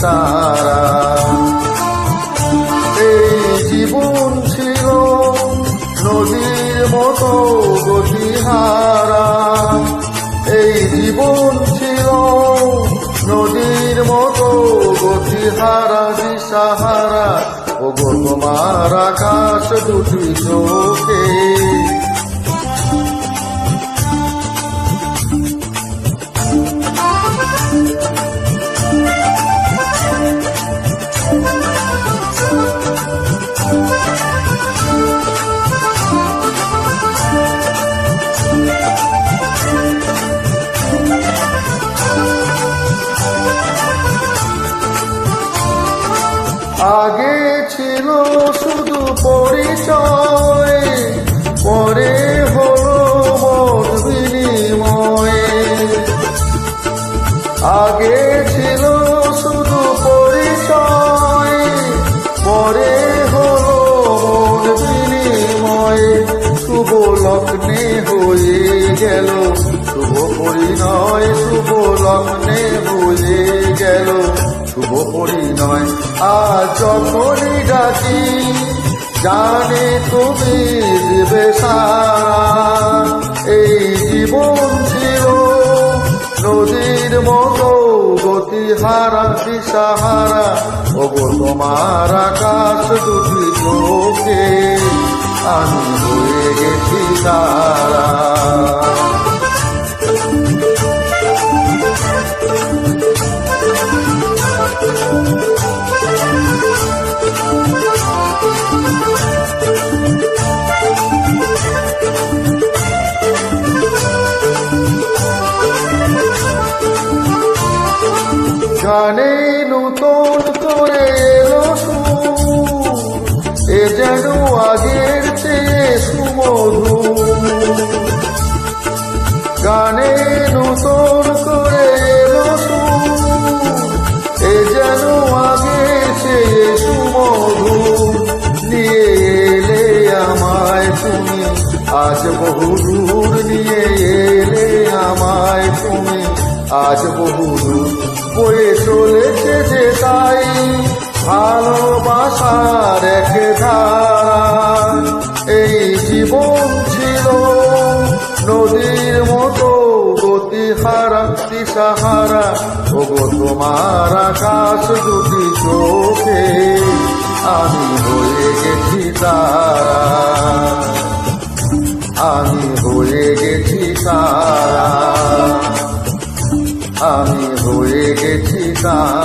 তারা। এই জীবন ছিল নদীর মতো গতিহারা, এই জীবন ছিল নদীর মতো গতিহারা দিশাহারা। ওগো তোমার আকাশ দুটি চোখে, আগে ছিল শুধু পরিচয়, পরে হলো মত বিনিময়। আগে ছিল শুধু পরিচয়, পরে হলো মত বিনিময়। শুভ লগ্নে হয়ে গেল শুভ পরিণয়, শুভ লগ্নে হয়ে গেল শুভ পরিণয়। আজ যখনই ডাকি জানে তুমি দেবে সারা। এই জীবন ছিল নদীর মতো গতিহারা দিশাহারা। ওগো তোমার আকাশ দুটি চোখে, আমি হয়ে গেছি তারা। গানে নূতন করে এলো সুর, এ যেন আগের চেয়ে সুমধুর। গানে নূতন করে এলো সুর, এ যেন আগের চেয়ে সুমধুর। নিয়ে এলে আমায় তুমি আজ বহুদূর, নিয়ে এলে আমায় তুমি আজ বহুদূর। বয়ে চলেছে যে তাই ভালোবাসার এক ধারা। এই জীবন ছিল নদীর মতো গতিহারা দিশাহারা। ওগো তোমার আকাশ দুটি চোখে, আমি হয়ে গেছি তারা, আমি হয়ে গেছি তারা, আমি হয়ে গেছি তারা।